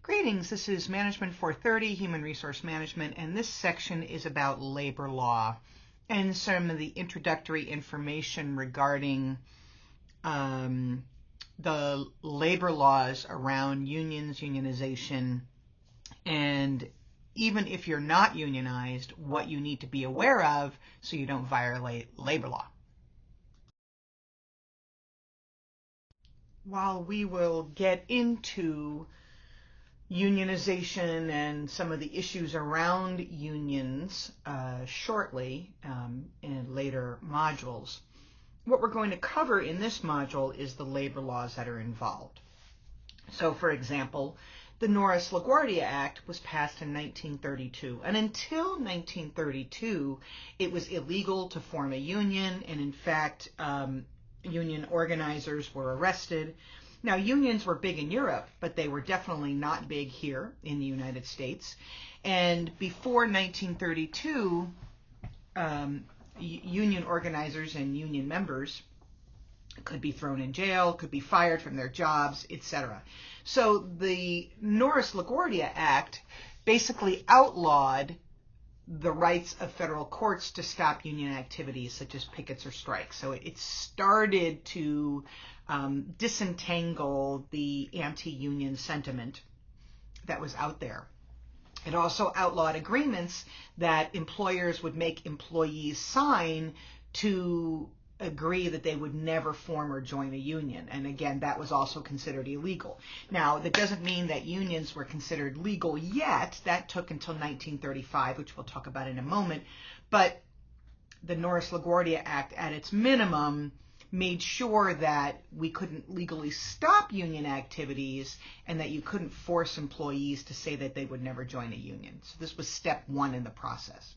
Greetings, this is Management 430, Human Resource Management, and this section is about labor law and some of the introductory information regarding the labor laws around unions, unionization, and even if you're not unionized, what you need to be aware of so you don't violate labor law. While we will get into unionization and some of the issues around unions shortly in later modules, what we're going to cover in this module is the labor laws that are involved. So, for example, the Norris-LaGuardia Act was passed in 1932, and until 1932, it was illegal to form a union, and in fact, union organizers were arrested. Now, unions were big in Europe, but they were definitely not big here in the United States. And before 1932, union organizers and union members could be thrown in jail, could be fired from their jobs, etc. So the Norris-LaGuardia Act basically outlawed the rights of federal courts to stop union activities such as pickets or strikes. So it started to disentangle the anti-union sentiment that was out there. It also outlawed agreements that employers would make employees sign to agree that they would never form or join a union. And again, that was also considered illegal. Now, that doesn't mean that unions were considered legal yet. That took until 1935, which we'll talk about in a moment. But the Norris-LaGuardia Act, at its minimum, made sure that we couldn't legally stop union activities and that you couldn't force employees to say that they would never join a union. So this was step one in the process.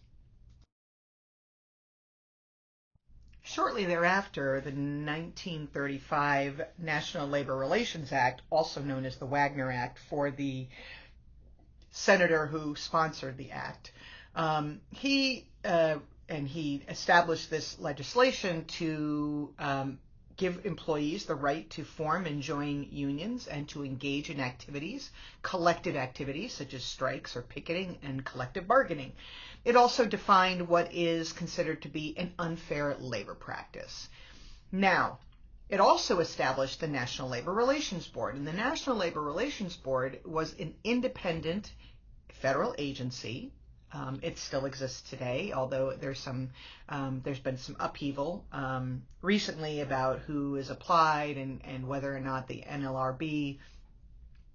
Shortly thereafter, the 1935 National Labor Relations Act, also known as the Wagner Act for the senator who sponsored the act, he established this legislation to give employees the right to form and join unions and to engage in activities, collective activities such as strikes or picketing and collective bargaining. It also defined what is considered to be an unfair labor practice. Now, it also established the National Labor Relations Board, and the National Labor Relations Board was an independent federal agency. It still exists today, although there's been some upheaval recently about who is applied and whether or not the NLRB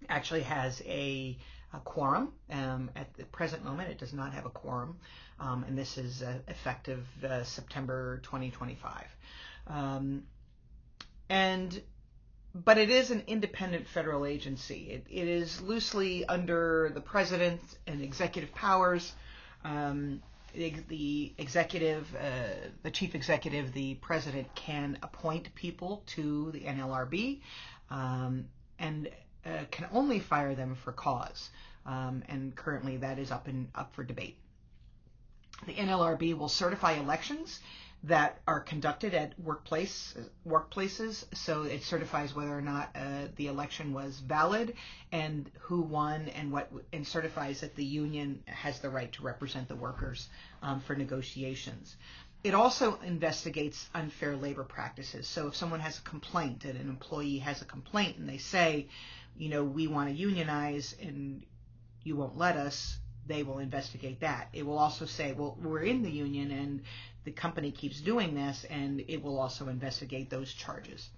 actually has a quorum. At the present moment, it does not have a quorum, and this is effective September 2025. But it is an independent federal agency. It is loosely under the president and executive powers. The executive, the chief executive, the president can appoint people to the NLRB and can only fire them for cause. And currently that is up for debate. The NLRB will certify elections that are conducted at workplaces, so it certifies whether or not the election was valid and who won, and certifies that the union has the right to represent the workers for negotiations. It also investigates unfair labor practices. So if someone has a complaint, and an employee has a complaint, and they say, we want to unionize and you won't let us, they will investigate that. It will also say, well, we're in the union and the company keeps doing this, and it will also investigate those charges.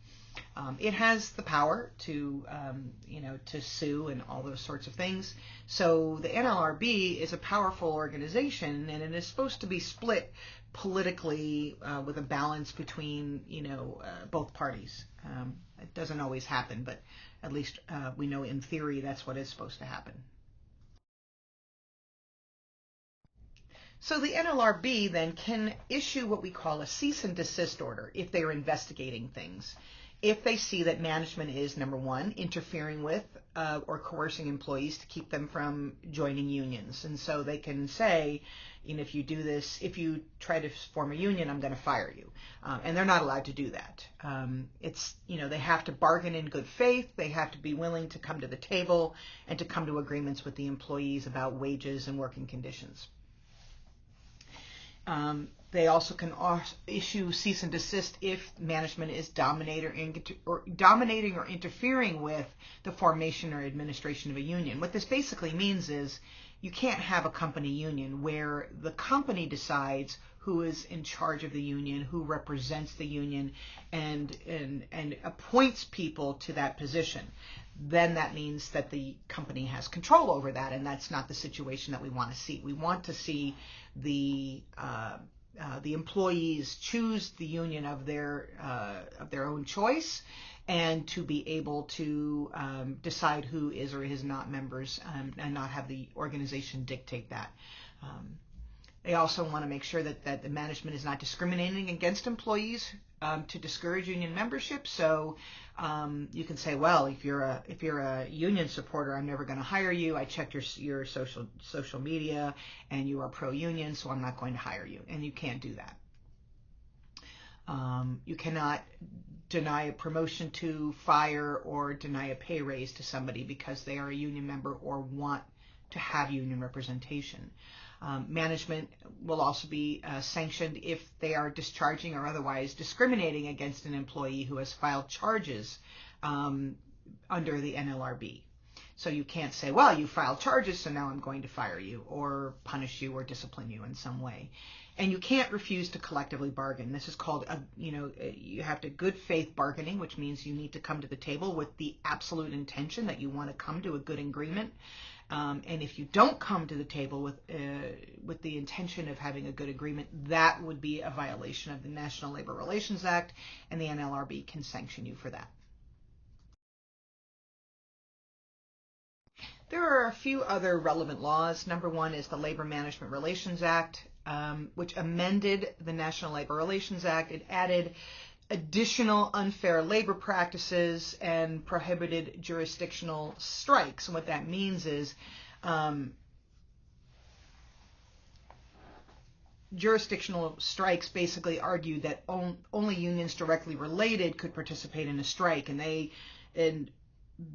It has the power to sue and all those sorts of things. So the NLRB is a powerful organization, and it is supposed to be split politically with a balance between, both parties. It doesn't always happen, but at least we know in theory that's what is supposed to happen. So the NLRB then can issue what we call a cease and desist order if they are investigating things. If they see that management is, number one, interfering with or coercing employees to keep them from joining unions. And so they can say, if you do this, if you try to form a union, I'm going to fire you. And they're not allowed to do that. They have to bargain in good faith. They have to be willing to come to the table and to come to agreements with the employees about wages and working conditions. They also can issue cease and desist if management is dominating or interfering with the formation or administration of a union. What this basically means is you can't have a company union where the company decides who is in charge of the union, who represents the union, and appoints people to that position. Then that means that the company has control over that, and that's not the situation that we want to see. We want to see the employees choose the union of their own choice, and to be able to decide who is or is not members, and not have the organization dictate that. They also want to make sure that the management is not discriminating against employees to discourage union membership. So you can say, well, if you're a union supporter, I'm never going to hire you. I checked your social media, and you are pro-union, so I'm not going to hire you. And you can't do that. You cannot deny a promotion to, fire, or deny a pay raise to somebody because they are a union member or want to have union representation. Management will also be sanctioned if they are discharging or otherwise discriminating against an employee who has filed charges under the NLRB. So you can't say, well, you filed charges, so now I'm going to fire you or punish you or discipline you in some way. And you can't refuse to collectively bargain. This is called, you have to good faith bargaining, which means you need to come to the table with the absolute intention that you want to come to a good agreement. And if you don't come to the table with the intention of having a good agreement, that would be a violation of the National Labor Relations Act, and the NLRB can sanction you for that. There are a few other relevant laws. Number one is the Labor Management Relations Act, which amended the National Labor Relations Act. It added additional unfair labor practices and prohibited jurisdictional strikes. And what that means is jurisdictional strikes basically argued that only unions directly related could participate in a strike, and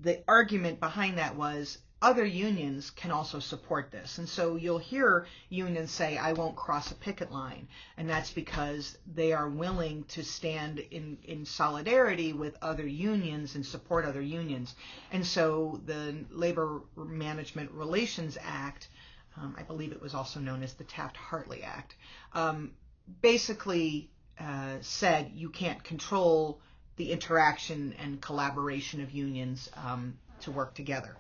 the argument behind that was other unions can also support this. And so you'll hear unions say, I won't cross a picket line. And that's because they are willing to stand in solidarity with other unions and support other unions. And so the Labor Management Relations Act, I believe it was also known as the Taft-Hartley Act, basically said you can't control the interaction and collaboration of unions to work together.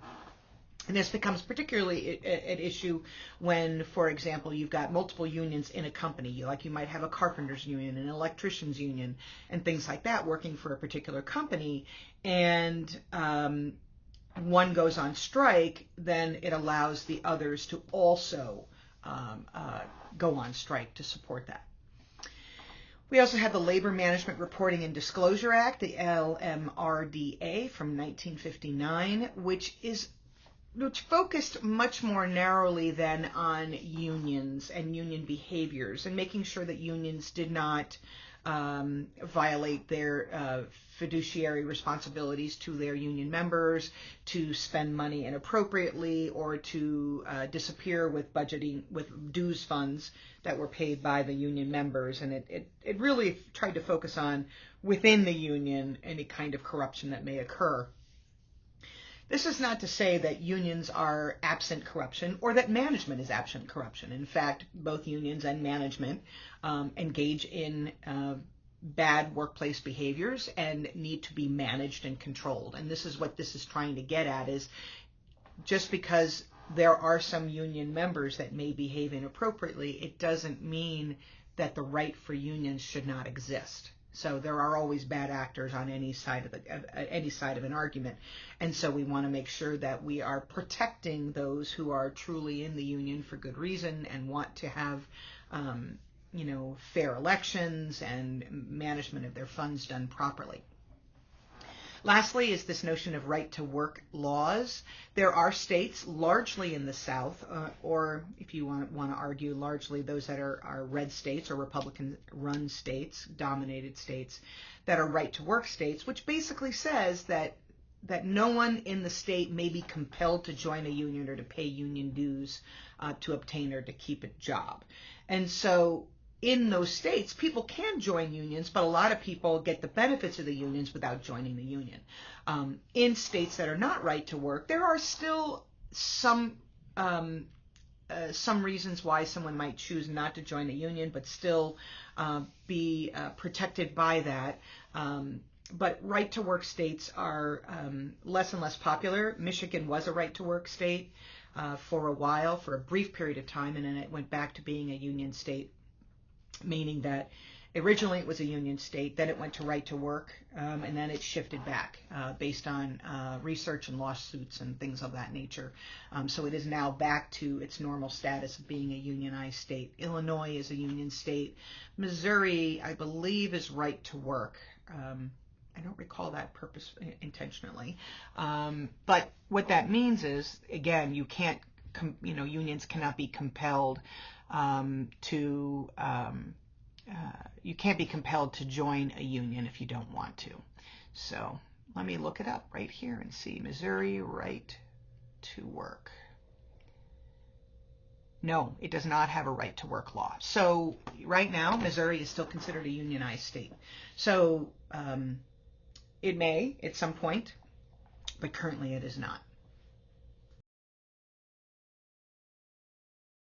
And this becomes particularly an issue when, for example, you've got multiple unions in a company. Like you might have a carpenters union, an electricians union, and things like that working for a particular company, and one goes on strike, then it allows the others to also go on strike to support that. We also have the Labor Management Reporting and Disclosure Act, the LMRDA from 1959, which focused much more narrowly than on unions and union behaviors, and making sure that unions did not violate their fiduciary responsibilities to their union members, to spend money inappropriately, or to disappear with dues funds that were paid by the union members. And it really tried to focus on, within the union, any kind of corruption that may occur. This is not to say that unions are absent corruption or that management is absent corruption. In fact, both unions and management engage in bad workplace behaviors and need to be managed and controlled. And this is what this is trying to get at, is just because there are some union members that may behave inappropriately, it doesn't mean that the right for unions should not exist. So there are always bad actors on any side of an argument, and so we want to make sure that we are protecting those who are truly in the union for good reason and want to have, fair elections and management of their funds done properly. Lastly is this notion of right to work laws. There are states, largely in the South, or if you want to argue, largely those that are red states or Republican-run states, dominated states, that are right to work states, which basically says that no one in the state may be compelled to join a union or to pay union dues to obtain or to keep a job. And so in those states, people can join unions, but a lot of people get the benefits of the unions without joining the union. In states that are not right to work, there are still some reasons why someone might choose not to join a union, but still be protected by that. But right-to-work states are less and less popular. Michigan was a right-to-work state for a while, for a brief period of time, and then it went back to being a union state, meaning that originally it was a union state, then it went to right-to-work, and then it shifted back based on research and lawsuits and things of that nature. So it is now back to its normal status of being a unionized state. Illinois is a union state. Missouri, I believe, is right-to-work. I don't recall that intentionally. But what that means is, again, you can't, unions cannot be compelled you can't be compelled to join a union if you don't want to. So let me look it up right here and see. Missouri right to work. No, it does not have a right to work law. So right now, Missouri is still considered a unionized state. So it may at some point, but currently it is not.